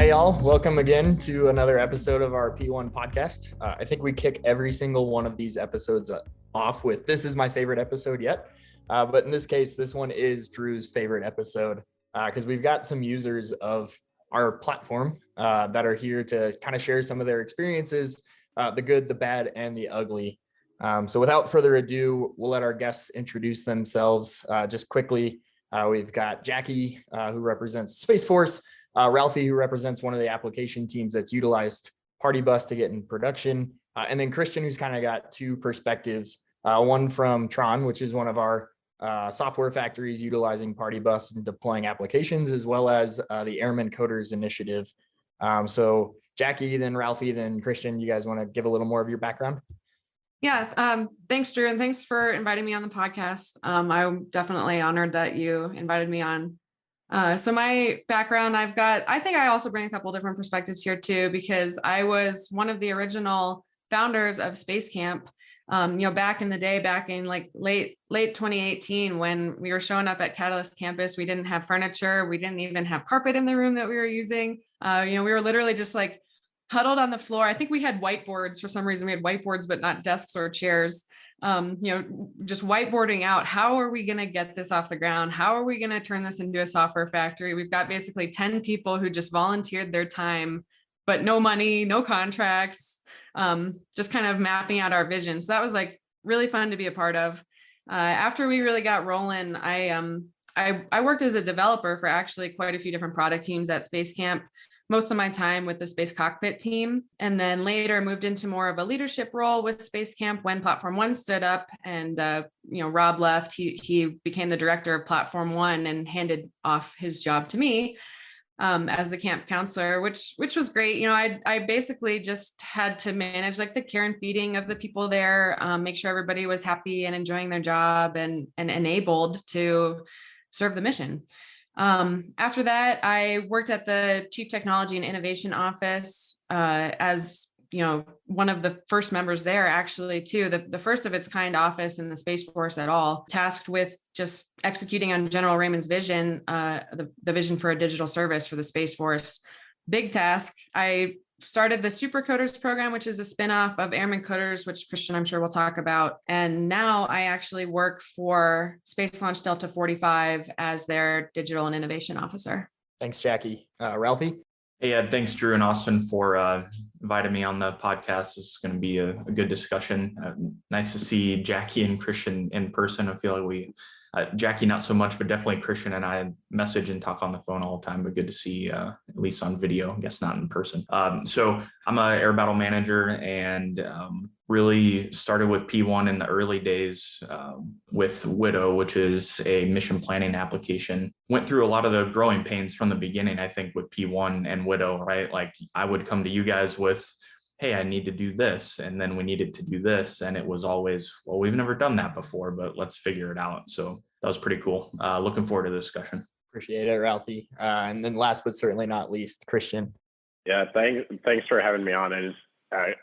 Hey, y'all. Welcome again to another episode of our P1 podcast. I think we kick every single one of these episodes off with this is my favorite episode yet. But in this case, this one is Drew's favorite episode because we've got some users of our platform that are here to kind of share some of their experiences, the good, the bad, and the ugly. So without further ado, we'll let our guests introduce themselves just quickly. We've got Jackie, who represents Space Force. Ralphie, who represents one of the application teams that's utilized Party Bus to get in production. And then Christian, who's kind of got two perspectives, one from Tron, which is one of our software factories utilizing Party Bus and deploying applications, as well as the Airman Coders Initiative. So Jackie, then Ralphie, then Christian, you guys want to give a little more of your background? Yeah, thanks, Drew, and thanks for inviting me on the podcast. I'm definitely honored that you invited me on. So my background, I think I also bring a couple different perspectives here too, because I was one of the original founders of Space Camp, back in the day, back in like late 2018, when we were showing up at Catalyst campus. We didn't have furniture. We didn't even have carpet in the room that we were using. We were literally just like huddled on the floor. I think we had whiteboards for some reason. We had whiteboards, but not desks or chairs. Just whiteboarding out, how are we going to get this off the ground? How are we going to turn this into a software factory? We've got basically 10 people who just volunteered their time, but no money, no contracts, just kind of mapping out our vision. So that was like really fun to be a part of. After we really got rolling, I worked as a developer for actually quite a few different product teams at Space Camp, most of my time with the Space Cockpit team, and then later moved into more of a leadership role with Space Camp when Platform One stood up and Rob left. He became the director of Platform One and handed off his job to me as the camp counselor, which was great. I basically just had to manage like the care and feeding of the people there, make sure everybody was happy and enjoying their job and enabled to serve the mission. After that, I worked at the Chief Technology and Innovation Office as one of the first members there, actually, too, the first of its kind office in the Space Force at all, tasked with just executing on General Raymond's vision, the vision for a digital service for the Space Force. Big task. I started the Super Coders program, which is a spinoff of Airman Coders, which Christian, I'm sure we'll talk about. And now I actually work for Space Launch Delta 45 as their digital and innovation officer. Thanks, Jackie. Ralphie? Hey, thanks, Drew and Austen, for inviting me on the podcast. This is going to be a good discussion. Nice to see Jackie and Christian in person. I feel like Jackie not so much, but definitely Christian and I message and talk on the phone all the time, but good to see at least on video, I guess not in person. So I'm a air battle manager and really started with P1 in the early days with Widow, which is a mission planning application. Went through a lot of the growing pains from the beginning, I think, with P1 and Widow, right? Like I would come to you guys with, hey, I need to do this. And then we needed to do this. And it was always, well, we've never done that before, but let's figure it out. So that was pretty cool. Looking forward to the discussion. Appreciate it, Ralphie. And then last but certainly not least, Christian. Yeah, thanks for having me on.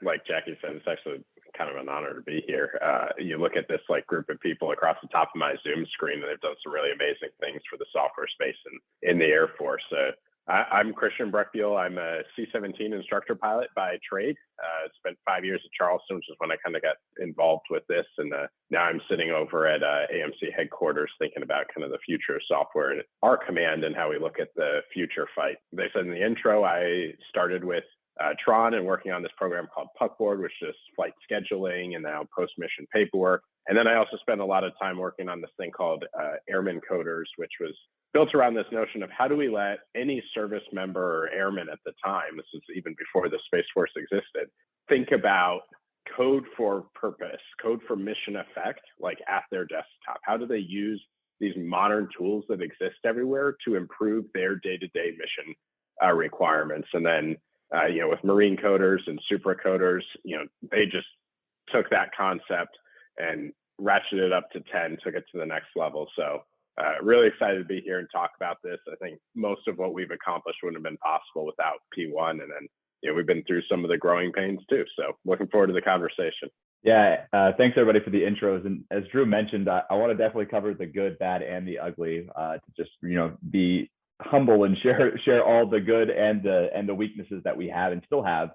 Like Jackie said, it's actually kind of an honor to be here. You look at this like group of people across the top of my Zoom screen, and they've done some really amazing things for the software space in the Air Force. I'm Christian Breckbuell. I'm a C-17 instructor pilot by trade. Spent 5 years at Charleston, which is when I kind of got involved with this. And now I'm sitting over at AMC headquarters thinking about kind of the future of software and our command and how we look at the future fight. They said in the intro, I started with Tron and working on this program called Puckboard, which is flight scheduling and now post-mission paperwork. And then I also spent a lot of time working on this thing called Airman Coders, which was built around this notion of how do we let any service member or airman at the time, this is even before the Space Force existed, think about code for purpose, code for mission effect, like at their desktop. How do they use these modern tools that exist everywhere to improve their day-to-day mission requirements? And then, with Marine coders and Supra coders, they just took that concept and ratcheted it up to 10, took it to the next level. So really excited to be here and talk about this. I think most of what we've accomplished wouldn't have been possible without P1. And then, we've been through some of the growing pains too. So looking forward to the conversation. Yeah, thanks everybody for the intros. And as Drew mentioned, I want to definitely cover the good, bad, and the ugly to just, be humble and share all the good and the weaknesses that we have and still have,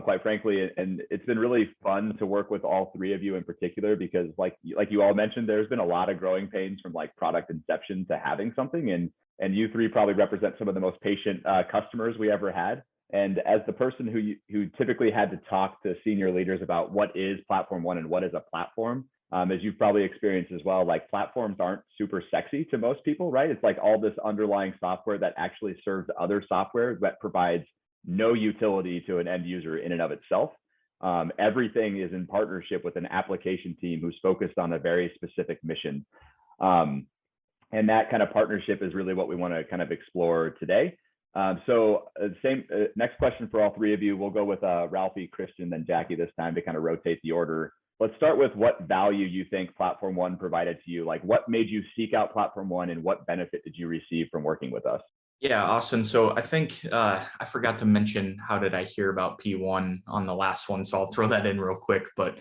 quite frankly. And it's been really fun to work with all three of you in particular, because like you all mentioned, there's been a lot of growing pains from like product inception to having something, and you three probably represent some of the most patient customers we ever had. And as the person who typically had to talk to senior leaders about what is Platform One and what is a platform, as you've probably experienced as well, like platforms aren't super sexy to most people, right? It's like all this underlying software that actually serves other software that provides no utility to an end user in and of itself. Everything is in partnership with an application team who's focused on a very specific mission. And that kind of partnership is really what we want to kind of explore today. Next question for all three of you. We'll go with Ralphie, Christian, then Jackie this time to kind of rotate the order. Let's start with what value you think Platform One provided to you. Like, what made you seek out Platform One, and what benefit did you receive from working with us? Yeah, Austen. So I think I forgot to mention how did I hear about P1 on the last one, so I'll throw that in real quick. But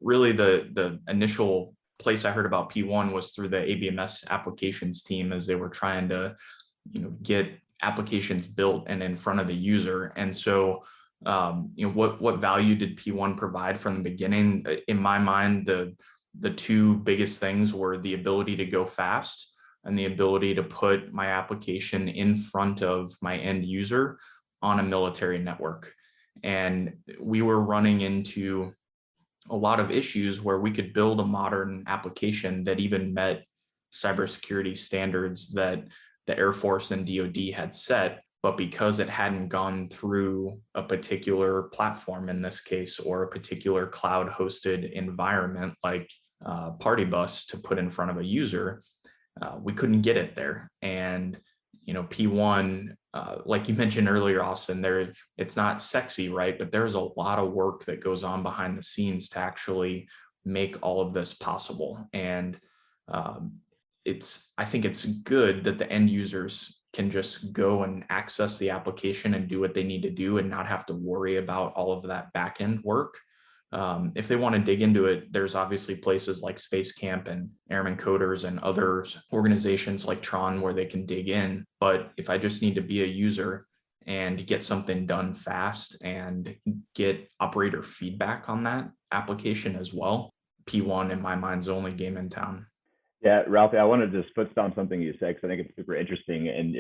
really, the initial place I heard about P1 was through the ABMS applications team, as they were trying to, get applications built and in front of the user. And so, what value did P1 provide from the beginning? In my mind, the two biggest things were the ability to go fast and the ability to put my application in front of my end user on a military network. And we were running into a lot of issues where we could build a modern application that even met cybersecurity standards that the Air Force and DoD had set, but because it hadn't gone through a particular platform in this case, or a particular cloud hosted environment like Party Bus to put in front of a user, we couldn't get it there. And P1, like you mentioned earlier, Austen, it's not sexy, right? But there's a lot of work that goes on behind the scenes to actually make all of this possible. And I think it's good that the end users can just go and access the application and do what they need to do and not have to worry about all of that back end work. If they want to dig into it, there's obviously places like Space Camp and Airman Coders and other organizations like Tron where they can dig in. But if I just need to be a user and get something done fast and get operator feedback on that application as well, P1 in my mind is the only game in town. Yeah, Ralphie, I want to just put down something you said, because I think it's super interesting. And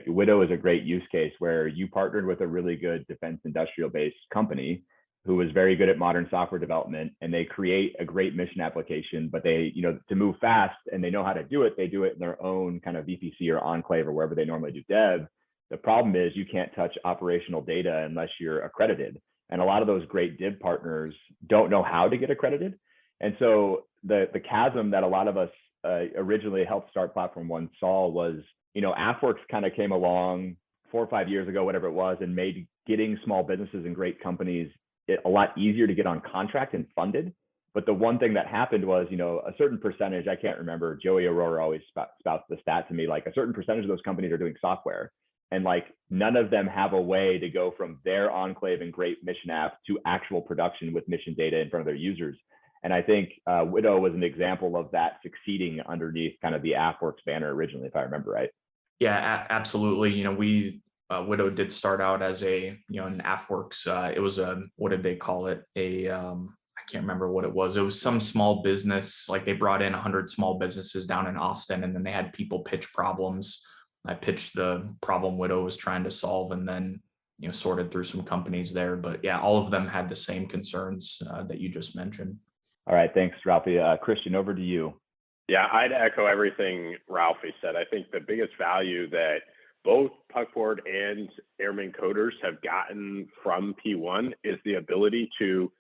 Widow is a great use case where you partnered with a really good defense industrial based company who was very good at modern software development, and they create a great mission application, but they, to move fast and they know how to do it, they do it in their own kind of VPC or enclave or wherever they normally do dev. The problem is you can't touch operational data unless you're accredited. And a lot of those great div partners don't know how to get accredited. And so the chasm that a lot of us originally helped start Platform One saw was, AFWorks kind of came along 4 or 5 years ago, whatever it was, and made getting small businesses and great companies a lot easier to get on contract and funded. But the one thing that happened was, a certain percentage, I can't remember, Joey Aurora always spouts the stat to me, like a certain percentage of those companies are doing software. And like none of them have a way to go from their enclave and great mission app to actual production with mission data in front of their users. And I think Widow was an example of that succeeding underneath kind of the AFWorks banner originally, if I remember right. Yeah, absolutely. Widow did start out as an AFWorks. It was what did they call it? I can't remember what it was. It was some small business, like they brought in 100 small businesses down in Austen, and then they had people pitch problems. I pitched the problem Widow was trying to solve, and then sorted through some companies there. But yeah, all of them had the same concerns that you just mentioned. All right, thanks, Ralphie. Christian, over to you. Yeah, I'd echo everything Ralphie said. I think the biggest value that both Puckboard and Airman Coders have gotten from P1 is the ability to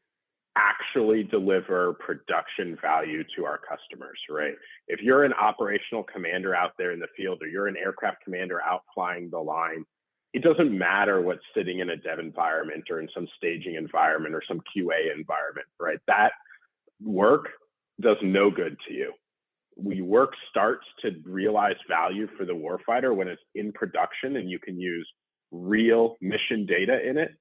actually deliver production value to our customers, right? If you're an operational commander out there in the field, or you're an aircraft commander out flying the line, it doesn't matter what's sitting in a dev environment or in some staging environment or some QA environment, right? That work does no good to you. Work starts to realize value for the warfighter when it's in production and you can use real mission data in it.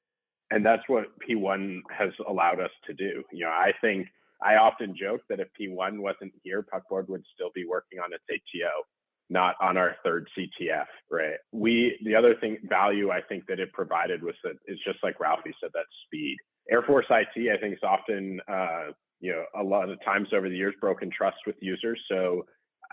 And that's what P1 has allowed us to do. I think I often joke that if P1 wasn't here, Puckboard would still be working on its ATO. not on our third CTF, right? The other value I think that it provided was that it's just like Ralphie said, that speed. Air Force IT, I think, is often, a lot of times over the years, broken trust with users. So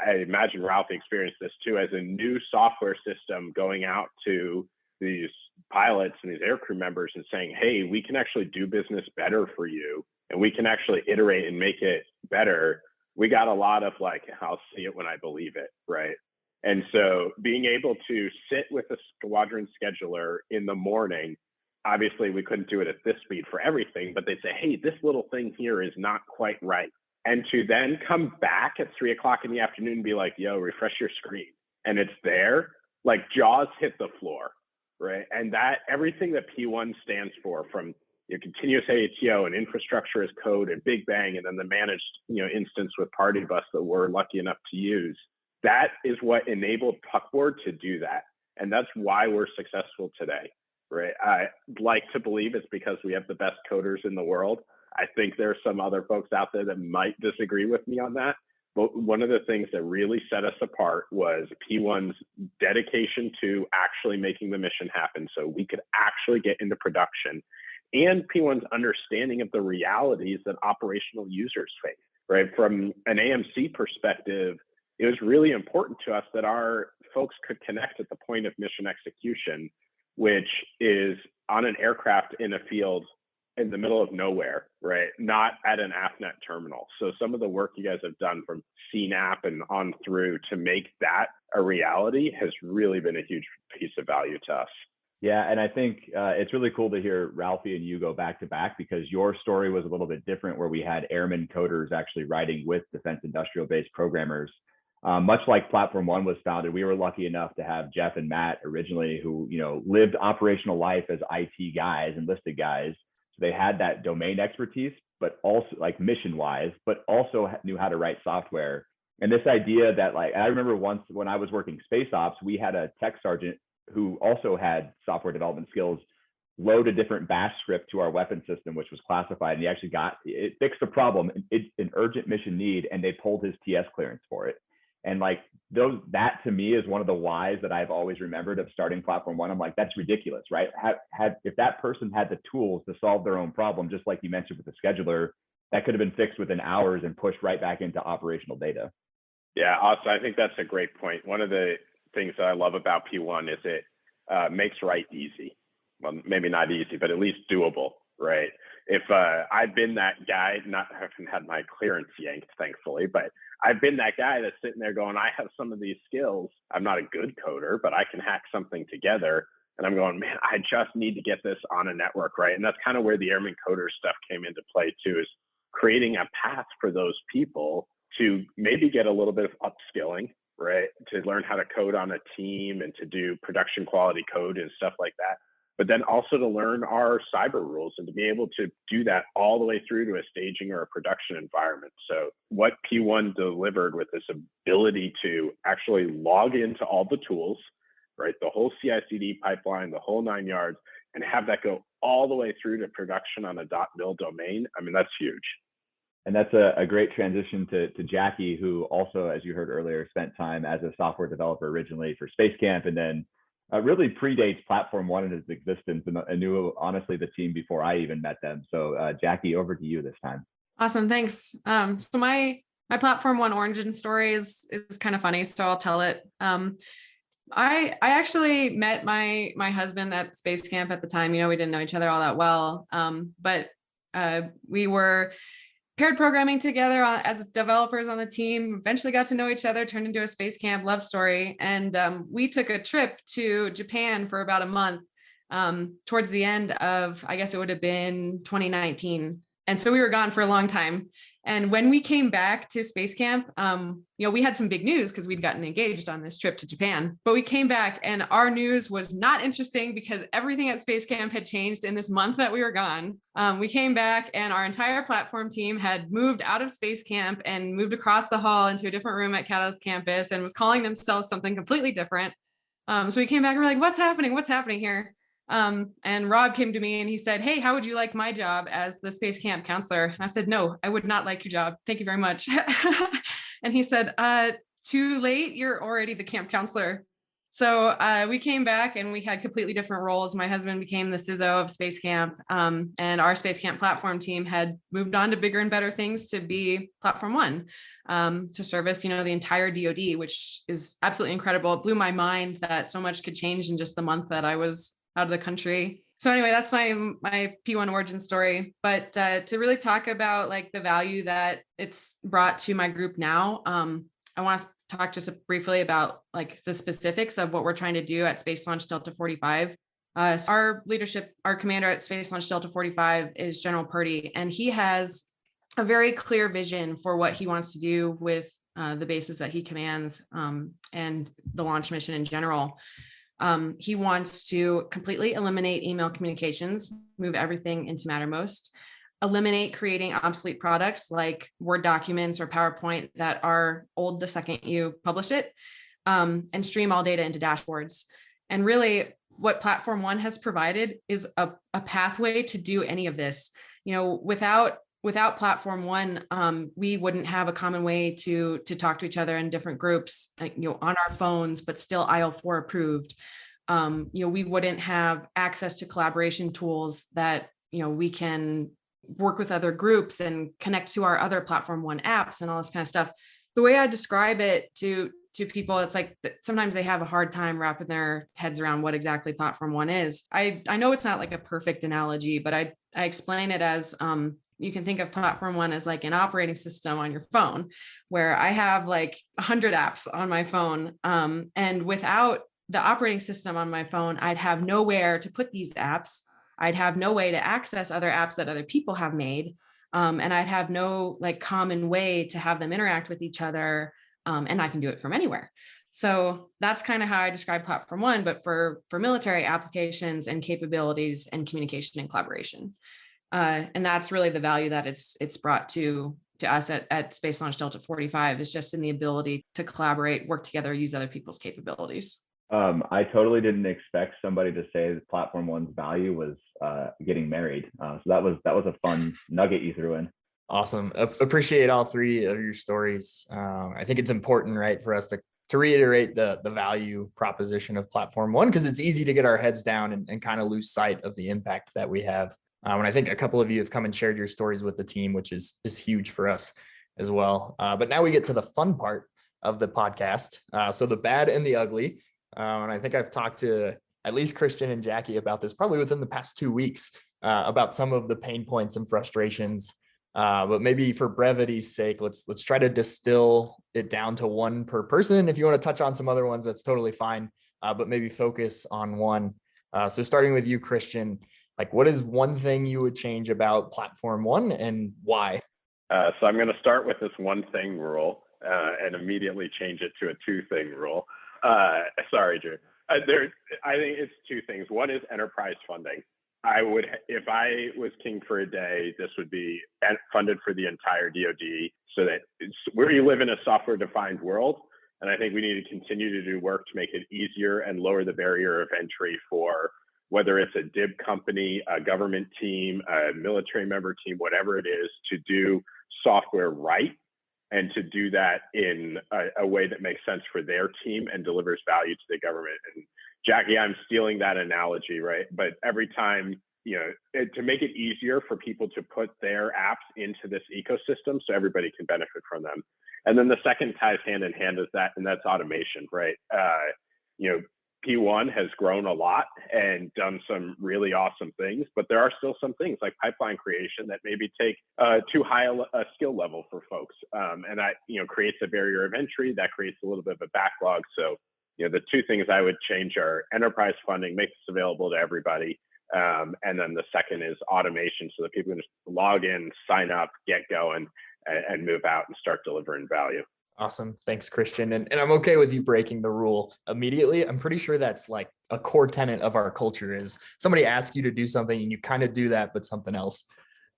I imagine Ralphie experienced this too, as a new software system going out to these pilots and these aircrew members and saying, hey, we can actually do business better for you, and we can actually iterate and make it better. We got a lot of like, I'll see it when I believe it, right? And so being able to sit with a squadron scheduler in the morning, obviously we couldn't do it at this speed for everything, but they'd say, hey, this little thing here is not quite right. And to then come back at 3 o'clock in the afternoon and be like, yo, refresh your screen. And it's there, like jaws hit the floor, right? And that everything that P1 stands for, from your continuous AATO and infrastructure as code and Big Bang, and then the managed instance with Party Bus that we're lucky enough to use, that is what enabled Puckboard to do that. And that's why we're successful today, right? I like to believe it's because we have the best coders in the world. I think there are some other folks out there that might disagree with me on that. But one of the things that really set us apart was P1's dedication to actually making the mission happen so we could actually get into production, and P1's understanding of the realities that operational users face, right? From an AMC perspective, it was really important to us that our folks could connect at the point of mission execution, which is on an aircraft in a field in the middle of nowhere, right? Not at an AFNet terminal. So some of the work you guys have done from CNAP and on through to make that a reality has really been a huge piece of value to us. Yeah, and I think it's really cool to hear Ralphie and you go back to back, because your story was a little bit different, where we had airmen coders actually writing with defense industrial base programmers. Much like Platform One was founded, we were lucky enough to have Jeff and Matt originally, who lived operational life as IT guys, enlisted guys. So they had that domain expertise, but also like mission wise, but also knew how to write software. And this idea that, like, I remember once when I was working space ops, we had a tech sergeant who also had software development skills load a different bash script to our weapon system, which was classified, and he actually got it, fixed a problem, an urgent mission need, and they pulled his TS clearance for it. And like that to me is one of the whys that I've always remembered of starting Platform One. I'm like, that's ridiculous, right? If that person had the tools to solve their own problem, just like you mentioned with the scheduler, that could have been fixed within hours and pushed right back into operational data. Yeah, Austen, I think that's a great point. One of the things that I love about P1 is it makes write easy. Well, maybe not easy, but at least doable, right? If I've been that guy, I haven't had my clearance yanked, thankfully, but I've been that guy that's sitting there going, I have some of these skills. I'm not a good coder, but I can hack something together. And I'm going, man, I just need to get this on a network, right? And that's kind of where the airman coder stuff came into play too, is creating a path for those people to maybe get a little bit of upskilling, right? To learn how to code on a team and to do production quality code and stuff like that. But then also to learn our cyber rules and to be able to do that all the way through to a staging or a production environment. So what P1 delivered with this ability to actually log into all the tools, right? The whole CI/CD pipeline, the whole 9 yards, and have that go all the way through to production on a .mil domain. I mean, that's huge. And that's a great transition to Jackie, who also, as you heard earlier, spent time as a software developer originally for Space Camp, and then really predates Platform One in its existence, and knew honestly the team before I even met them. So Jackie, over to you this time. Awesome, thanks. So my Platform One origin story is kind of funny, so I'll tell it. I actually met my husband at Space Camp at the time. We didn't know each other all that well, but we were paired programming together as developers on the team, eventually got to know each other, turned into a Space Camp love story. And we took a trip to Japan for about a month towards the end of, I guess it would have been 2019. And so we were gone for a long time. And when we came back to Space Camp, we had some big news because we'd gotten engaged on this trip to Japan. But we came back and our news was not interesting because everything at Space Camp had changed in this month that we were gone. We came back and our entire platform team had moved out of Space Camp and moved across the hall into a different room at Catalyst campus and was calling themselves something completely different. So we came back and we're like, what's happening? What's happening here? And Rob came to me and he said, hey, how would you like my job as the Space Camp counselor? And I said, no, I would not like your job. Thank you very much. And he said, too late, you're already the camp counselor. So we came back and we had completely different roles. My husband became the CISO of Space Camp, and our Space Camp platform team had moved on to bigger and better things to be Platform One, to service, the entire DoD, which is absolutely incredible. It blew my mind that so much could change in just the month that I was out of the country. So anyway, that's my P1 origin story. But to really talk about like the value that it's brought to my group now, I want to talk just briefly about like the specifics of what we're trying to do at Space Launch Delta 45. So our leadership, our commander at Space Launch Delta 45 is General Purdy, and he has a very clear vision for what he wants to do with the bases that he commands, and the launch mission in general. He wants to completely eliminate email communications, move everything into Mattermost, eliminate creating obsolete products like Word documents or PowerPoint that are old the second you publish it, and stream all data into dashboards. And really what Platform One has provided is a pathway to do any of this. Without Platform One, we wouldn't have a common way to talk to each other in different groups, on our phones, but still IL4 approved. We wouldn't have access to collaboration tools that, we can work with other groups and connect to our other Platform One apps and all this kind of stuff. The way I describe it to people, it's like sometimes they have a hard time wrapping their heads around what exactly Platform One is. I know it's not like a perfect analogy, but I explain it as, you can think of Platform One as like an operating system on your phone, where I have like 100 apps on my phone. And without the operating system on my phone, I'd have nowhere to put these apps. I'd have no way to access other apps that other people have made. And I'd have no like common way to have them interact with each other. And I can do it from anywhere. So that's kind of how I describe Platform One, but for military applications and capabilities and communication and collaboration. And that's really the value that it's brought to us at Space Launch Delta 45, is just in the ability to collaborate, work together, use other people's capabilities. I totally didn't expect somebody to say that Platform One's value was getting married. So that was a fun nugget you threw in. Awesome. Appreciate all three of your stories. I think it's important, right, for us to reiterate the value proposition of Platform One, because it's easy to get our heads down and kind of lose sight of the impact that we have. And I think a couple of you have come and shared your stories with the team, which is huge for us as well. But now we get to the fun part of the podcast. So the bad and the ugly. And I think I've talked to at least Christian and Jackie about this probably within the past 2 weeks, about some of the pain points and frustrations. But maybe for brevity's sake, let's try to distill it down to one per person. If you want to touch on some other ones, that's totally fine. But maybe focus on one. So starting with you, Christian, like what is one thing you would change about Platform One and why? So I'm going to start with this one thing rule and immediately change it to a 2-thing rule. Sorry, Drew. I think it's 2 things. One is enterprise funding. If I was king for a day, this would be funded for the entire DoD, so that we live in a software-defined world, and I think we need to continue to do work to make it easier and lower the barrier of entry for whether it's a DIB company, a government team, a military member team, whatever it is, to do software right, and to do that in a way that makes sense for their team and delivers value to the government. And Jackie, I'm stealing that analogy, right? But every time, to make it easier for people to put their apps into this ecosystem so everybody can benefit from them. And then the second ties hand in hand is that, and that's automation, right? P1 has grown a lot and done some really awesome things, but there are still some things like pipeline creation that maybe take too high a skill level for folks. And that, creates a barrier of entry that creates a little bit of a backlog. So, the 2 things I would change are enterprise funding, make this available to everybody. And then the second is automation, so that people can just log in, sign up, get going, and move out and start delivering value. Awesome. Thanks, Christian. And I'm okay with you breaking the rule immediately. I'm pretty sure that's like a core tenet of our culture, is somebody asks you to do something and you kind of do that, but something else.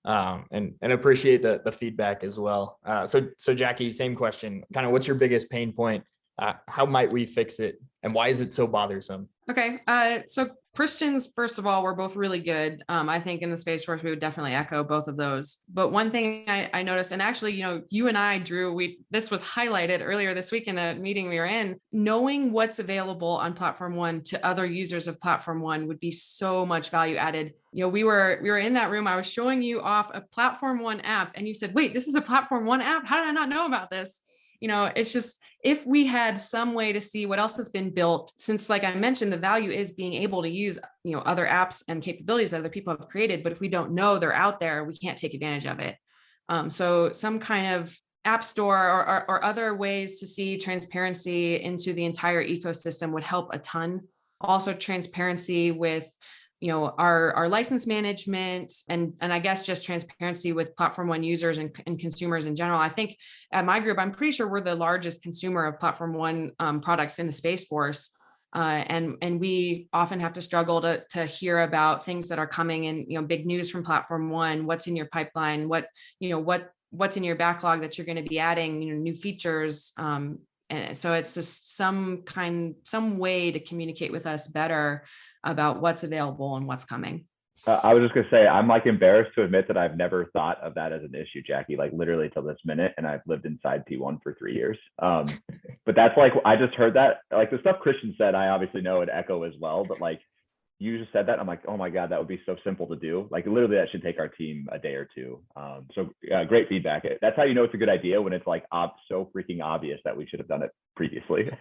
And appreciate the feedback as well. So Jackie, same question, kind of what's your biggest pain point How might we fix it? And why is it so bothersome? Okay. So Christians, first of all, we're both really good. I think in the Space Force, we would definitely echo both of those. But one thing I noticed, and actually, you and I, Drew, this was highlighted earlier this week in a meeting we were in, knowing what's available on Platform One to other users of Platform One would be so much value added. We were in that room. I was showing you off a Platform One app, and you said, "Wait, this is a Platform One app? How did I not know about this?" It's just, if we had some way to see what else has been built, since like I mentioned, the value is being able to use, other apps and capabilities that other people have created. But if we don't know they're out there, we can't take advantage of it. So some kind of app store or other ways to see transparency into the entire ecosystem would help a ton. Also transparency with our license management and I guess just transparency with Platform One users and consumers in general. I think at my group, I'm pretty sure we're the largest consumer of Platform One products in the Space Force. And we often have to struggle to hear about things that are coming and, big news from Platform One, what's in your pipeline, what's in your backlog that you're going to be adding, new features. And so it's just some way to communicate with us better about what's available and what's coming. I was just gonna say, I'm like embarrassed to admit that I've never thought of that as an issue, Jackie, like literally till this minute, and I've lived inside P1 for 3 years. But that's like, I just heard that, like the stuff Christian said, I obviously know and echo as well, but like you just said that, I'm like, oh my God, that would be so simple to do. Like literally that should take our team a day or two. So great feedback. That's how you know it's a good idea, when it's like so freaking obvious that we should have done it previously.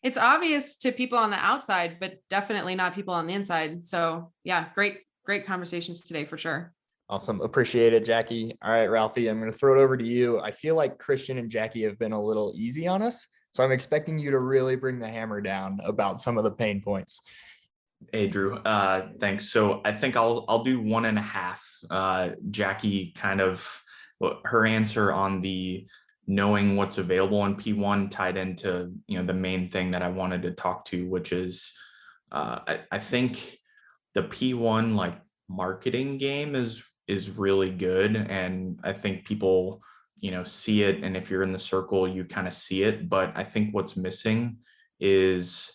It's obvious to people on the outside, but definitely not people on the inside. So yeah, great conversations today for sure. Awesome. Appreciate it, Jackie. All right, Ralphie, I'm going to throw it over to you. I feel like Christian and Jackie have been a little easy on us, so I'm expecting you to really bring the hammer down about some of the pain points. Hey, Drew. Thanks. So I think I'll do 1.5. Jackie kind of, her answer on the knowing what's available in P1 tied into the main thing that I wanted to talk to, which is I think the P1 like marketing game is really good, and I think people see it, and if you're in the circle you kind of see it. But I think what's missing is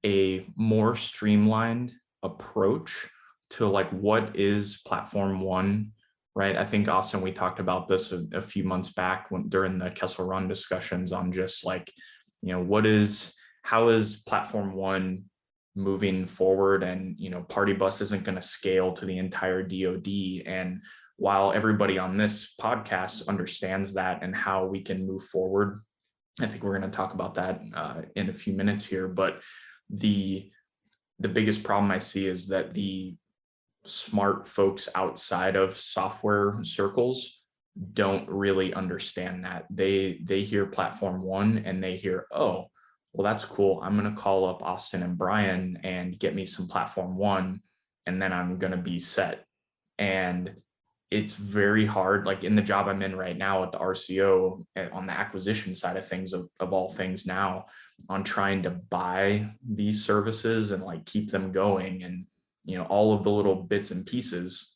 a more streamlined approach to like what is Platform One, right? I think, Austen, we talked about this a few months back during the Kessel Run discussions on just like, how is Platform One moving forward? And, Party Bus isn't going to scale to the entire DoD. And while everybody on this podcast understands that and how we can move forward, I think we're going to talk about that in a few minutes here. But the biggest problem I see is that the smart folks outside of software circles don't really understand that. They hear Platform One and they hear, oh, well, that's cool. I'm going to call up Austen and Brian and get me some Platform One, and then I'm going to be set. And it's very hard, like in the job I'm in right now at the RCO, on the acquisition side of things, of all things now, on trying to buy these services and like keep them going, and all of the little bits and pieces.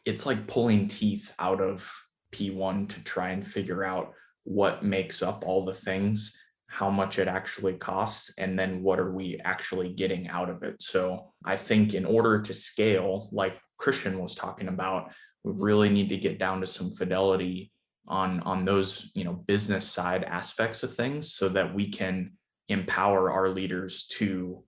It's like pulling teeth out of P1 to try and figure out what makes up all the things, how much it actually costs, and then what are we actually getting out of it. So I think in order to scale, like Christian was talking about, we really need to get down to some fidelity on those business side aspects of things, so that we can empower our leaders to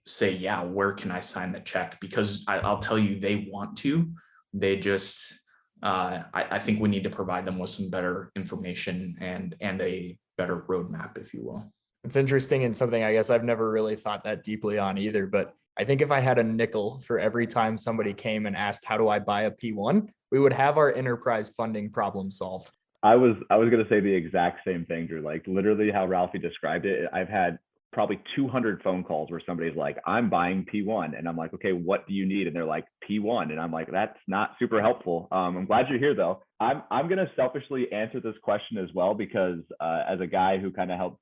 say, yeah, where can I sign the check? Because I'll tell you, they want to. They just I think we need to provide them with some better information and a better roadmap, if you will. It's interesting, and something I guess I've never really thought that deeply on either. But I think if I had a nickel for every time somebody came and asked, how do I buy a P1, we would have our enterprise funding problem solved. I was going to say the exact same thing, Drew. Like literally how Ralphie described it. I've had probably 200 phone calls where somebody's like, I'm buying P1. And I'm like, okay, what do you need? And they're like, P1. And I'm like, that's not super helpful. I'm glad you're here though. I'm going to selfishly answer this question as well, because as a guy who kind of helped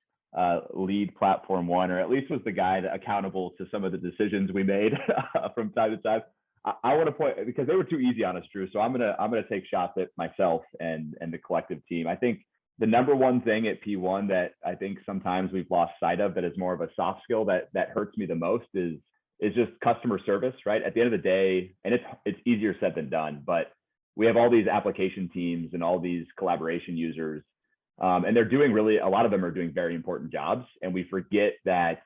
lead Platform One, or at least was the guy that accountable to some of the decisions we made from time to time, I want to point, because they were too easy on us, Drew. So I'm gonna take shots at myself and the collective team. I think the number one thing at P1 that I think sometimes we've lost sight of that is more of a soft skill that hurts me the most is just customer service, right? At the end of the day, and it's easier said than done, but we have all these application teams and all these collaboration users, and they're doing really, a lot of them are doing very important jobs. And we forget that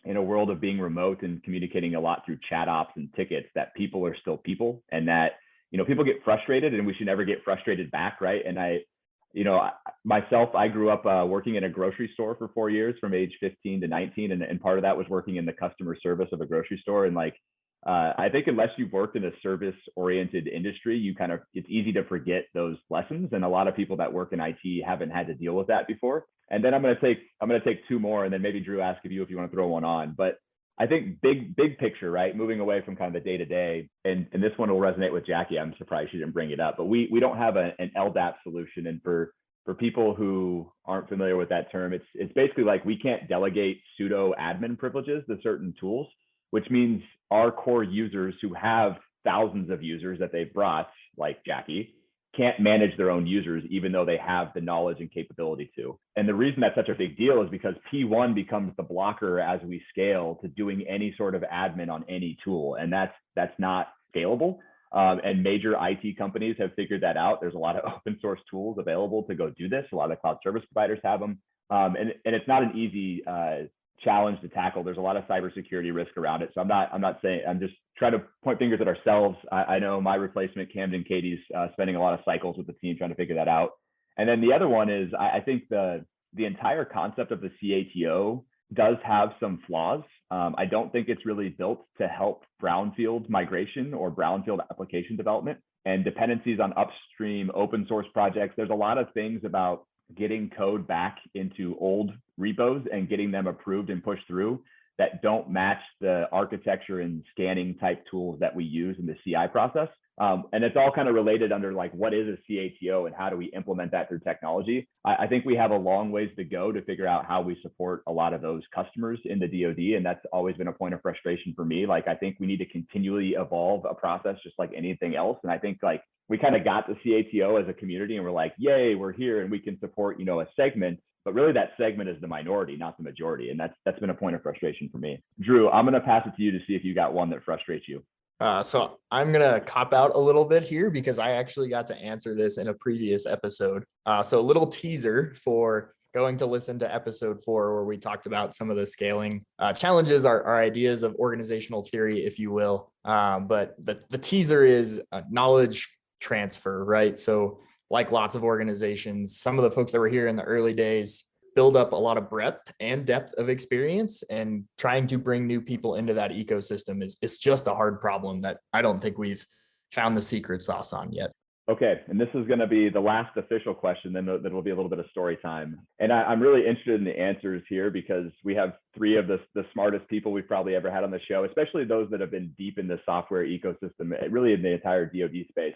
in a world of being remote and communicating a lot through chat ops and tickets, that people are still people, and that, people get frustrated and we should never get frustrated back, right? And myself, I grew up working in a grocery store for 4 years from age 15 to 19. And part of that was working in the customer service of a grocery store. And I think unless you've worked in a service oriented industry, it's easy to forget those lessons. And a lot of people that work in IT haven't had to deal with that before. And then I'm going to take two more, and then maybe Drew, ask if you want to throw one on. But I think big picture, right? Moving away from kind of the day to day, and this one will resonate with Jackie. I'm surprised she didn't bring it up, but we don't have an LDAP solution. And for people who aren't familiar with that term, it's basically like we can't delegate pseudo admin privileges to certain tools, which means our core users who have thousands of users that they've brought, like Jackie, can't manage their own users, even though they have the knowledge and capability to. And the reason that's such a big deal is because P1 becomes the blocker as we scale to doing any sort of admin on any tool. And that's not scalable. And major IT companies have figured that out. There's a lot of open source tools available to go do this. A lot of the cloud service providers have them. And it's not an easy challenge to tackle. There's a lot of cybersecurity risk around it. So I'm just trying to point fingers at ourselves. I know my replacement, Camden Katie's spending a lot of cycles with the team trying to figure that out. And then the other one is I think the entire concept of the CATO does have some flaws. I don't think it's really built to help brownfield migration or brownfield application development and dependencies on upstream open source projects. There's a lot of things about getting code back into old repos and getting them approved and pushed through that don't match the architecture and scanning type tools that we use in the CI process. And it's all kind of related under what is a CATO and how do we implement that through technology? I think we have a long ways to go to figure out how we support a lot of those customers in the DoD. And that's always been a point of frustration for me. I think we need to continually evolve a process just like anything else. And I think we kind of got the CATO as a community and we're like, yay, we're here and we can support, a segment. But really that segment is the minority, not the majority. And that's been a point of frustration for me. Drew, I'm going to pass it to you to see if you got one that frustrates you. So I'm going to cop out a little bit here because I actually got to answer this in a previous episode. So a little teaser for going to listen to episode 4, where we talked about some of the scaling challenges, our ideas of organizational theory, if you will. But the teaser is knowledge transfer, right? So like lots of organizations, some of the folks that were here in the early days build up a lot of breadth and depth of experience, and trying to bring new people into that ecosystem is just a hard problem that I don't think we've found the secret sauce on yet. Okay, and this is going to be the last official question, then will be a little bit of story time. And I'm really interested in the answers here because we have 3 of the smartest people we've probably ever had on the show, especially those that have been deep in the software ecosystem, really in the entire DoD space.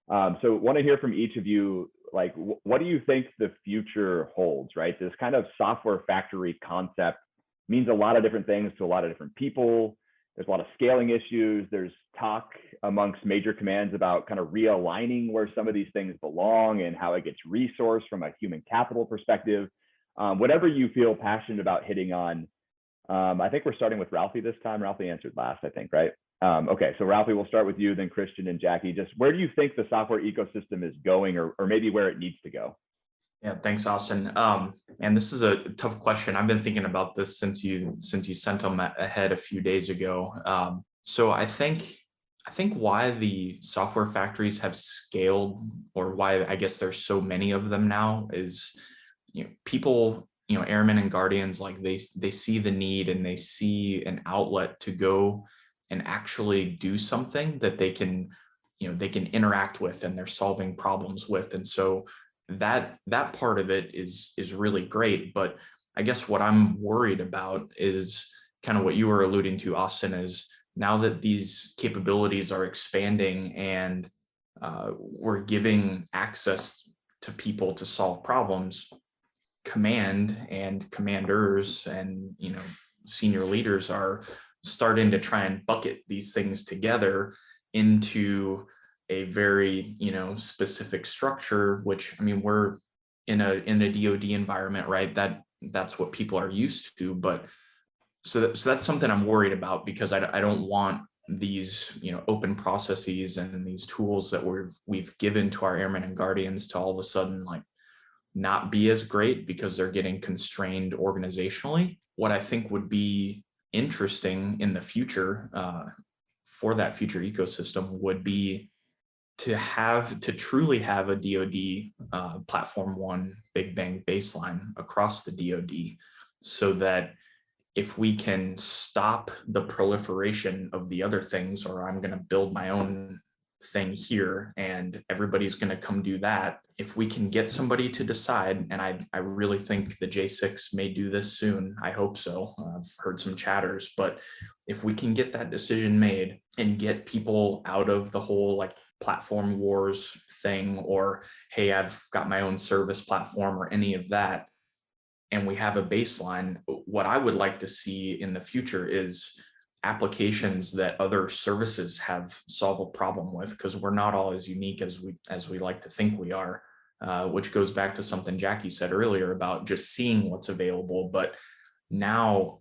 So want to hear from each of you, what do you think the future holds, right? This kind of software factory concept means a lot of different things to a lot of different people. There's a lot of scaling issues. There's talk amongst major commands about kind of realigning where some of these things belong and how it gets resourced from a human capital perspective. Whatever you feel passionate about hitting on. I think we're starting with Ralphie this time. Ralphie answered last, I think, right? Okay, so Ralphie, we'll start with you, then Christian and Jackie. Just where do you think the software ecosystem is going, or maybe where it needs to go? Yeah, thanks, Austen. And this is a tough question. I've been thinking about this since you sent them ahead a few days ago. So I think why the software factories have scaled, or why I guess there's so many of them now, is people, airmen and guardians, they see the need and they see an outlet to go and actually do something that they can interact with and they're solving problems with. And so that part of it is really great. But I guess what I'm worried about is kind of what you were alluding to, Austen, is now that these capabilities are expanding and we're giving access to people to solve problems, command and commanders and senior leaders are starting to try and bucket these things together into a very specific structure, which we're in a DoD environment, right? That's what people are used to. But so that's something I'm worried about, because I don't want these, open processes and these tools that we've given to our airmen and guardians to all of a sudden like not be as great because they're getting constrained organizationally. What I think would be interesting in the future, for that future ecosystem, would be to truly have a DoD platform one big bang baseline across the DoD, so that if we can stop the proliferation of the other things, or I'm going to build my own thing here and everybody's going to come do that, if we can get somebody to decide, and I really think the J6 may do this soon, I hope so, I've heard some chatters, but if we can get that decision made and get people out of the whole like platform wars thing, or hey, I've got my own service platform, or any of that, and we have a baseline, what I would like to see in the future is applications that other services have solved a problem with, because we're not all as unique as we like to think we are, which goes back to something Jackie said earlier about just seeing what's available. But now,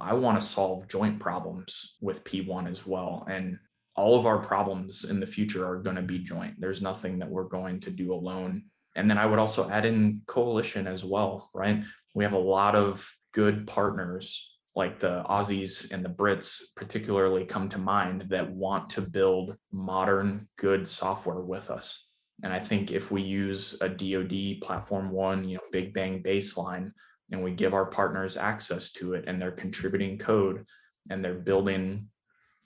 I want to solve joint problems with P1 as well. And all of our problems in the future are going to be joint. There's nothing that we're going to do alone. And then I would also add in coalition as well, right? We have a lot of good partners, like the Aussies and the Brits particularly come to mind, that want to build modern, good software with us. And I think if we use a DoD platform one, big bang baseline, and we give our partners access to it, and they're contributing code and they're building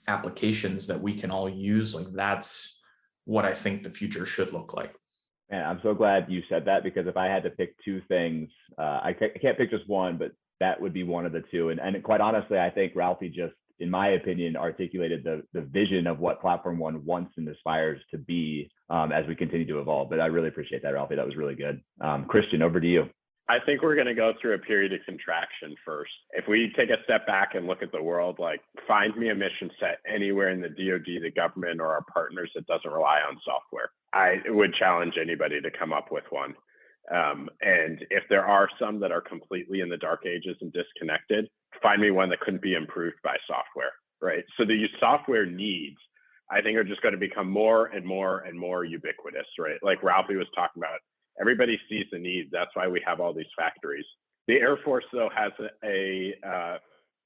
applications that we can all use, like that's what I think the future should look like. Man, I'm so glad you said that, because if I had to pick two things, I can't pick just one, but that would be one of the two. And quite honestly, I think Ralphie just, in my opinion, articulated the vision of what Platform One wants and aspires to be as we continue to evolve. But I really appreciate that, Ralphie. That was really good. Christian, over to you. I think we're going to go through a period of contraction first. If we take a step back and look at the world, like find me a mission set anywhere in the DoD, the government, or our partners that doesn't rely on software. I would challenge anybody to come up with one. And if there are some that are completely in the dark ages and disconnected, find me one that couldn't be improved by software, right? So the software needs, I think, are just going to become more and more and more ubiquitous, right? Like Ralphie was talking about, everybody sees the needs. That's why we have all these factories. The Air Force, though, has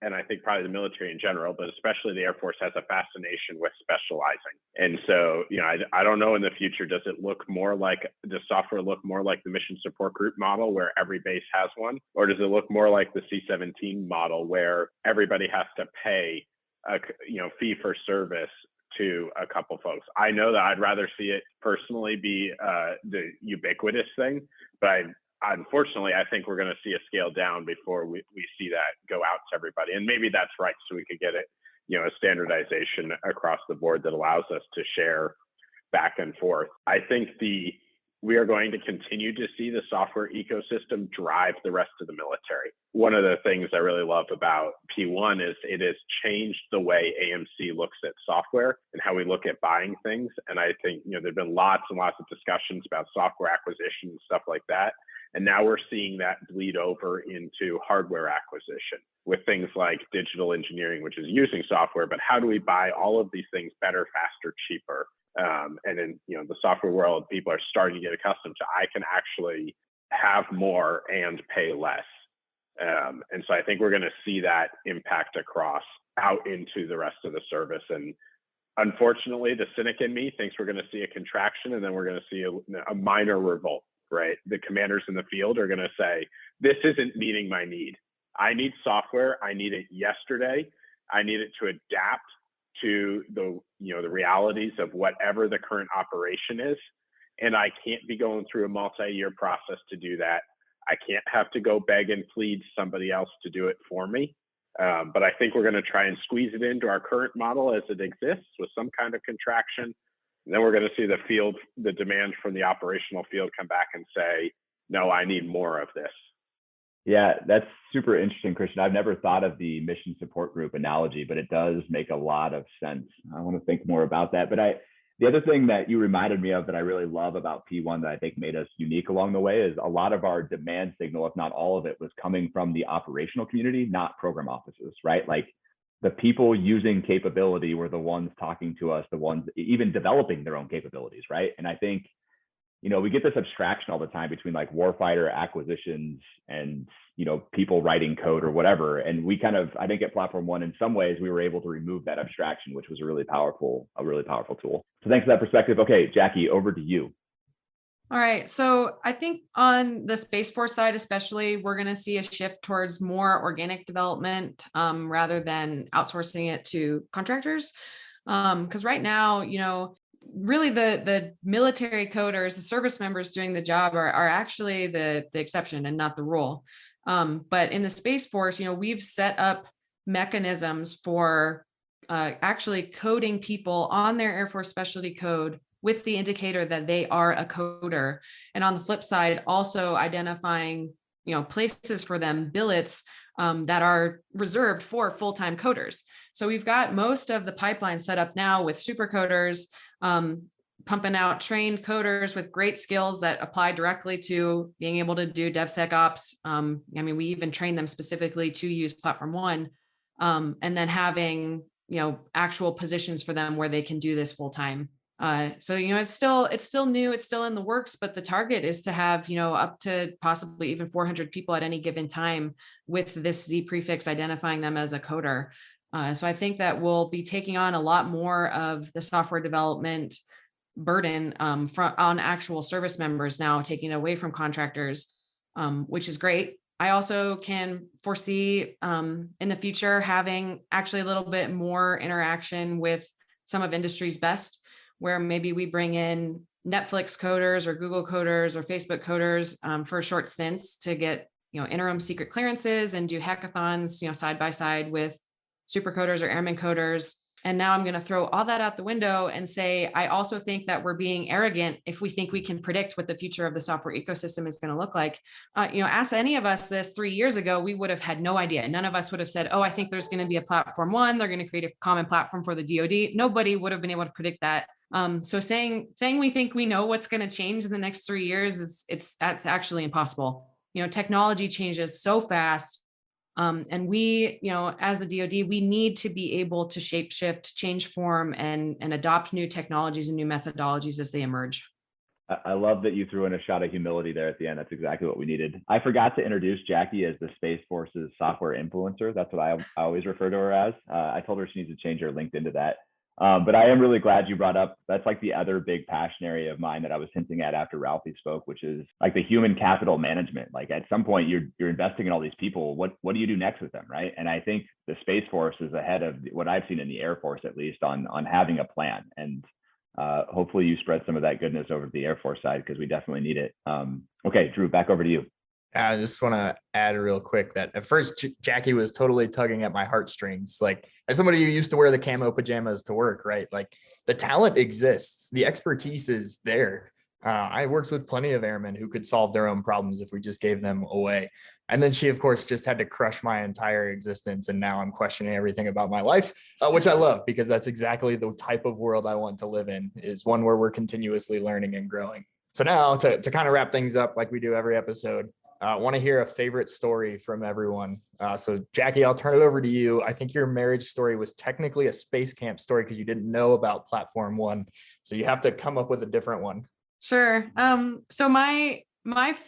and I think probably the military in general, but especially the Air Force, has a fascination with specializing. And so, I don't know in the future, does software look more like the mission support group model where every base has one? Or does it look more like the C-17 model where everybody has to pay a fee for service to a couple folks? I know that I'd rather see it personally be the ubiquitous thing, but unfortunately, I think we're going to see a scale down before we see that go out to everybody. And maybe that's right, so we could get it, a standardization across the board that allows us to share back and forth. I think we are going to continue to see the software ecosystem drive the rest of the military. One of the things I really love about P1 is it has changed the way AMC looks at software and how we look at buying things. And I think, there've been lots and lots of discussions about software acquisition and stuff like that. And now we're seeing that bleed over into hardware acquisition with things like digital engineering, which is using software, but how do we buy all of these things better, faster, cheaper? And in the software world, people are starting to get accustomed to, I can actually have more and pay less. And so I think we're going to see that impact across out into the rest of the service. And unfortunately, the cynic in me thinks we're going to see a contraction, and then we're going to see a minor revolt, right? The commanders in the field are going to say, this isn't meeting my need. I need software. I need it yesterday. I need it to adapt to the realities of whatever the current operation is. And I can't be going through a multi-year process to do that. I can't have to go beg and plead somebody else to do it for me. But I think we're going to try and squeeze it into our current model as it exists with some kind of contraction. And then we're going to see the demand from the operational field come back and say, no, I need more of this. Yeah, that's super interesting, Christian. I've never thought of the mission support group analogy, but it does make a lot of sense. I want to think more about that. But The other thing that you reminded me of that I really love about P1 that I think made us unique along the way is a lot of our demand signal, if not all of it, was coming from the operational community, not program offices, right? Like the people using capability were the ones talking to us, the ones even developing their own capabilities, right? And I think, we get this abstraction all the time between like warfighter acquisitions and, people writing code or whatever. And we kind of, I think at Platform One, in some ways, we were able to remove that abstraction, which was a really powerful tool. So thanks for that perspective. Okay, Jackie, over to you. All right. So I think on the Space Force side, especially, we're going to see a shift towards more organic development rather than outsourcing it to contractors. Because right now, really the military coders, the service members doing the job are actually the exception and not the rule. But in the Space Force, we've set up mechanisms for actually coding people on their Air Force specialty code with the indicator that they are a coder. And on the flip side, also identifying, places for them, billets that are reserved for full-time coders. So we've got most of the pipeline set up now with super coders, pumping out trained coders with great skills that apply directly to being able to do DevSecOps. We even train them specifically to use Platform One, and then having, actual positions for them where they can do this full time. So, it's still new, it's still in the works, but the target is to have, up to possibly even 400 people at any given time with this Z prefix identifying them as a coder. So I think that we'll be taking on a lot more of the software development burden on actual service members now, taking it away from contractors, which is great. I also can foresee in the future having actually a little bit more interaction with some of industry's best, where maybe we bring in Netflix coders or Google coders or Facebook coders for short stints to get, interim secret clearances and do hackathons, side by side with super coders or airman coders. And now I'm going to throw all that out the window and say, I also think that we're being arrogant if we think we can predict what the future of the software ecosystem is going to look like. Ask any of us this 3 years ago, we would have had no idea. None of us would have said, oh, I think there's going to be a Platform One. They're going to create a common platform for the DoD. Nobody would have been able to predict that. So saying we think we know what's going to change in the next 3 years that's actually impossible. Technology changes so fast. And we, as the DoD, we need to be able to shapeshift, change form, and adopt new technologies and new methodologies as they emerge. I love that you threw in a shot of humility there at the end. That's exactly what we needed. I forgot to introduce Jackie as the Space Force's software influencer. That's what I always refer to her as. I told her she needs to change her LinkedIn to that. But I am really glad you brought up, that's like the other big passion area of mine that I was hinting at after Ralphie spoke, which is like the human capital management. Like at some point you're investing in all these people. What do you do next with them, right? And I think the Space Force is ahead of what I've seen in the Air Force, at least on having a plan. And hopefully you spread some of that goodness over to the Air Force side, because we definitely need it. Okay, Drew, back over to you. I just want to add real quick that at first Jackie was totally tugging at my heartstrings. Like, as somebody who used to wear the camo pajamas to work, right? Like, the talent exists, the expertise is there. I worked with plenty of airmen who could solve their own problems if we just gave them away. And then she, of course, just had to crush my entire existence. And now I'm questioning everything about my life, which I love, because that's exactly the type of world I want to live in, is one where we're continuously learning and growing. So now to kind of wrap things up like we do every episode, I want to hear a favorite story from everyone. So Jackie, I'll turn it over to you. I think your marriage story was technically a space camp story because you didn't know about Platform One. So you have to come up with a different one. Sure. So my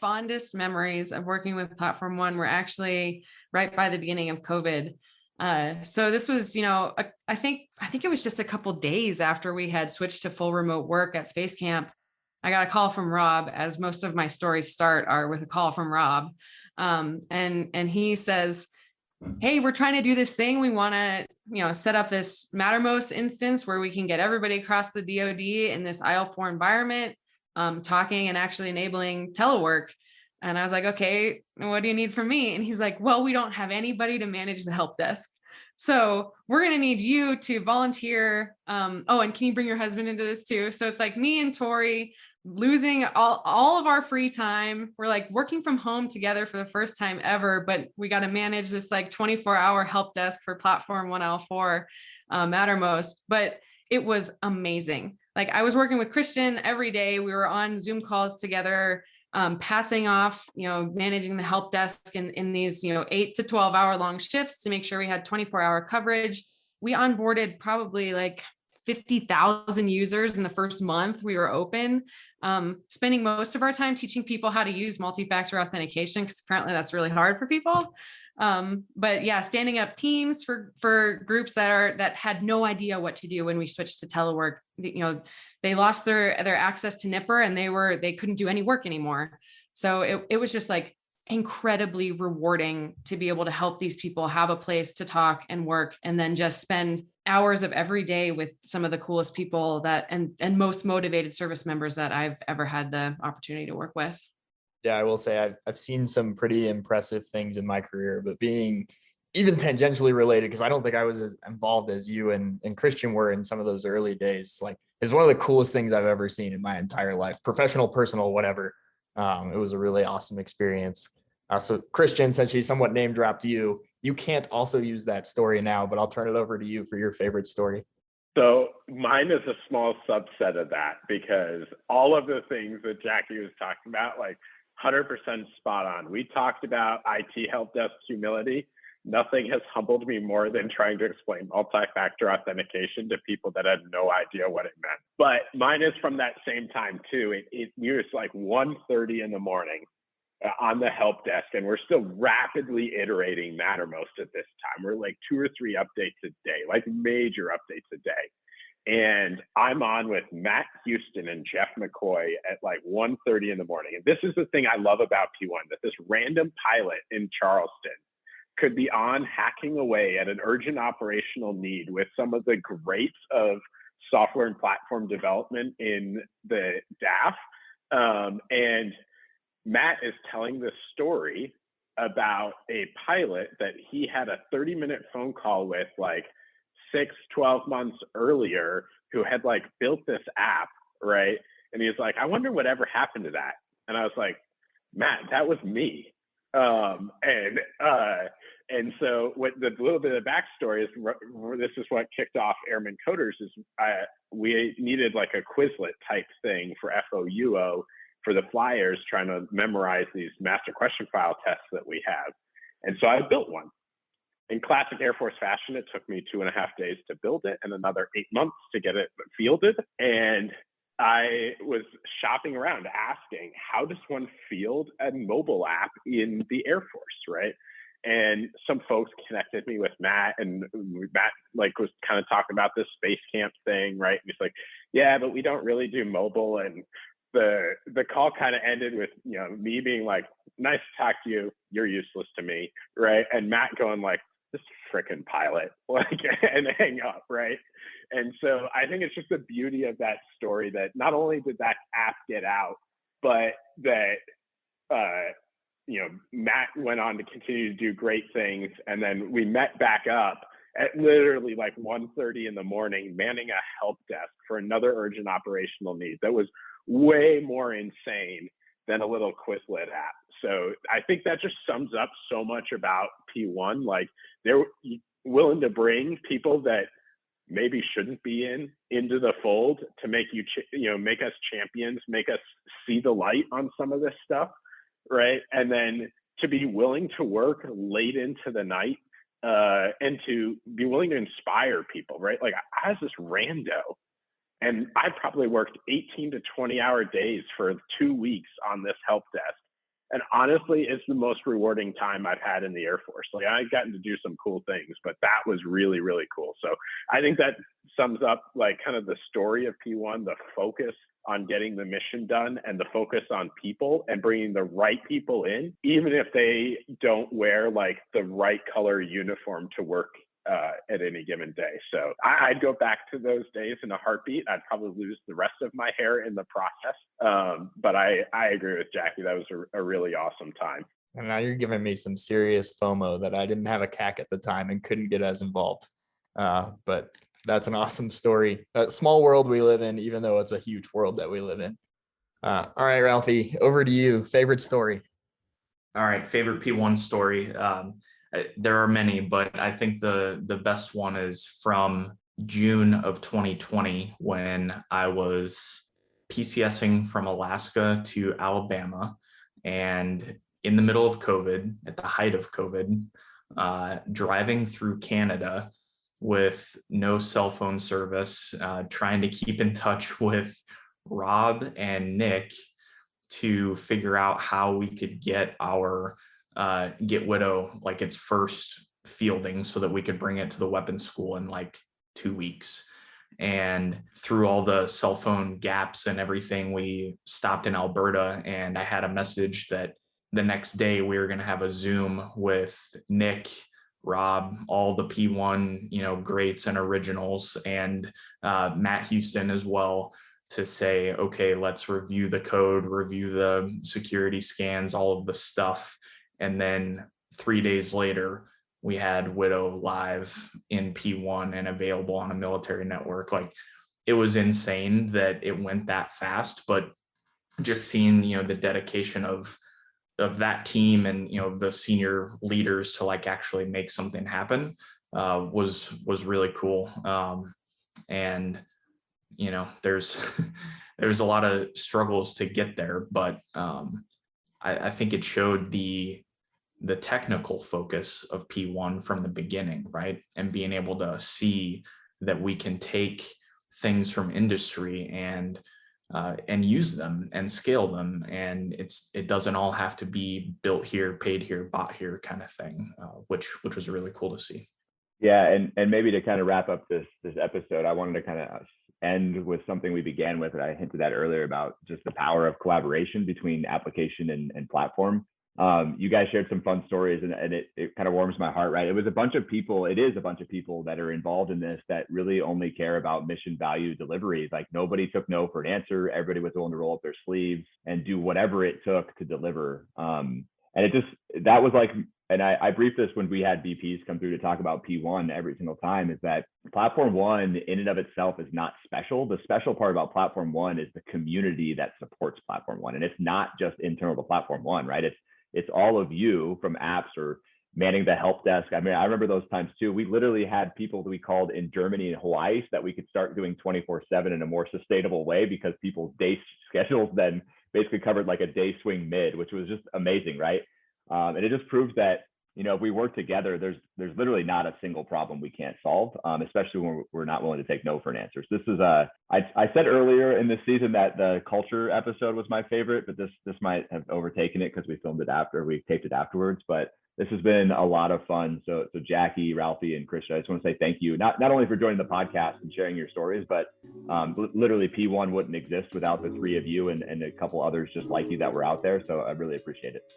fondest memories of working with Platform One were actually right by the beginning of COVID. So this was, I think it was just a couple days after we had switched to full remote work at Space Camp. I got a call from Rob, as most of my stories are with a call from Rob. And he says, hey, we're trying to do this thing. We want to, set up this Mattermost instance where we can get everybody across the DoD in this IL4 environment, talking and actually enabling telework. And I was like, okay, what do you need from me? And he's like, well, we don't have anybody to manage the help desk. So we're going to need you to volunteer. And can you bring your husband into this too? So it's like me and Tori losing all of our free time. We're like working from home together for the first time ever, but we got to manage this like 24-hour help desk for Platform 1L4 Mattermost. But it was amazing. like I was working with Christian every day. We were on Zoom calls together, passing off, managing the help desk in these, 8 to 12 hour long shifts to make sure we had 24-hour coverage. We onboarded probably like 50,000 users in the first month we were open, spending most of our time teaching people how to use multi-factor authentication, because apparently that's really hard for people. But yeah, standing up teams for groups that had no idea what to do when we switched to telework. They lost their access to Nipper and they couldn't do any work anymore. So it was just like incredibly rewarding to be able to help these people have a place to talk and work, and then just spend hours of every day with some of the coolest people and most motivated service members that I've ever had the opportunity to work with. Yeah, I will say I've seen some pretty impressive things in my career, but being even tangentially related, because I don't think I was as involved as you and Christian were in some of those early days, like is one of the coolest things I've ever seen in my entire life, professional, personal, whatever. It was a really awesome experience. So Christian, since she somewhat name dropped you, you can't also use that story now, but I'll turn it over to you for your favorite story. So mine is a small subset of that, because all of the things that Jackie was talking about, like 100% spot on. We talked about IT help desk humility. Nothing has humbled me more than trying to explain multi-factor authentication to people that had no idea what it meant. But mine is from that same time too. It was like 1:30 in the morning on the help desk, and we're still rapidly iterating Mattermost at this time. We're like 2 or 3 updates a day, like major updates a day. And I'm on with Matt Houston and Jeff McCoy at like 1:30 in the morning. And this is the thing I love about P1, that this random pilot in Charleston could be on hacking away at an urgent operational need with some of the greats of software and platform development in the DAF. And Matt is telling this story about a pilot that he had a 30-minute phone call with like 12 months earlier, who had like built this app, right? And he was like, I wonder whatever happened to that. And I was like, Matt, that was me. And so what the little bit of the backstory is, this is what kicked off Airman Coders, is we needed like a Quizlet type thing for FOUO for the flyers, trying to memorize these master question file tests that we have. And so I built one. In classic Air Force fashion, it took me 2.5 days to build it and another 8 months to get it fielded. And I was shopping around asking, how does one field a mobile app in the Air Force, right? And some folks connected me with Matt, and Matt like was kind of talking about this space camp thing, right? And he's like, yeah, but we don't really do mobile. And the call kind of ended with, me being like, nice to talk to you, you're useless to me, right? And Matt going like, this freaking pilot, like, and hang up, right? And so I think it's just the beauty of that story, that not only did that app get out, but that Matt went on to continue to do great things. And then we met back up at literally like 1:30 in the morning, manning a help desk for another urgent operational need that was way more insane than a little Quizlet app. So I think that just sums up so much about P1. Like, they're willing to bring people that maybe shouldn't be into the fold to make make us champions, make us see the light on some of this stuff, right? And then to be willing to work late into the night, and to be willing to inspire people, right? Like, I was this rando, and I probably worked 18 to 20-hour days for 2 weeks on this help desk. And honestly, it's the most rewarding time I've had in the Air Force. Like, I've gotten to do some cool things, but that was really, really cool. So I think that sums up like kind of the story of P1, the focus on getting the mission done and the focus on people and bringing the right people in, even if they don't wear like the right color uniform to work at any given day. So I'd go back to those days in a heartbeat. I'd probably lose the rest of my hair in the process. But I agree with Jackie. That was a really awesome time. And now you're giving me some serious FOMO that I didn't have a CAC at the time and couldn't get as involved. But that's an awesome story. That small world we live in, even though it's a huge world that we live in. All right, Ralphie, over to you. Favorite story. All right, favorite P1 story. There are many, but I think the best one is from June of 2020 when I was PCSing from Alaska to Alabama, and in the middle of COVID, at the height of COVID, driving through Canada with no cell phone service, trying to keep in touch with Rob and Nick to figure out how we could get our Get Widow like its first fielding so that we could bring it to the weapons school in like 2 weeks. And through all the cell phone gaps and everything, we stopped in Alberta, and I had a message that the next day we were going to have a Zoom with Nick, Rob, all the P1, greats and originals, and Matt Houston as well, to say, okay, let's review the code, review the security scans, all of the stuff. And then 3 days later, we had Widow live in P1 and available on a military network. Like, it was insane that it went that fast, but just seeing, the dedication of that team and, the senior leaders to like actually make something happen was really cool. And, there's a lot of struggles to get there, but I think it showed the technical focus of P1 from the beginning, right? And being able to see that we can take things from industry and use them and scale them, and it doesn't all have to be built here, paid here, bought here kind of thing, which was really cool to see. Yeah, and maybe to kind of wrap up this episode, I wanted to kind of end with something we began with that I hinted at earlier about just the power of collaboration between application and platform. You guys shared some fun stories, and it kind of warms my heart, right? It is a bunch of people that are involved in this that really only care about mission value delivery. Like, nobody took no for an answer. Everybody was willing to roll up their sleeves and do whatever it took to deliver. And that was like, and I briefed this when we had VPs come through to talk about P1 every single time, is that Platform One in and of itself is not special. The special part about Platform One is the community that supports Platform One. And it's not just internal to Platform One, right? It's all of you from apps or manning the help desk. I mean, I remember those times too. We literally had people that we called in Germany and Hawaii so that we could start doing 24/7 in a more sustainable way, because people's day schedules then basically covered like a day swing mid, which was just amazing, right? And it just proves that, if we work together, there's literally not a single problem we can't solve, especially when we're not willing to take no for an answer. So this is I said earlier in this season that the culture episode was my favorite, but this might have overtaken it because we taped it afterwards. But this has been a lot of fun. So Jackie, Ralphie, and Christian, I just want to say thank you, not only for joining the podcast and sharing your stories, but literally P1 wouldn't exist without the three of you and a couple others just like you that were out there. So I really appreciate it.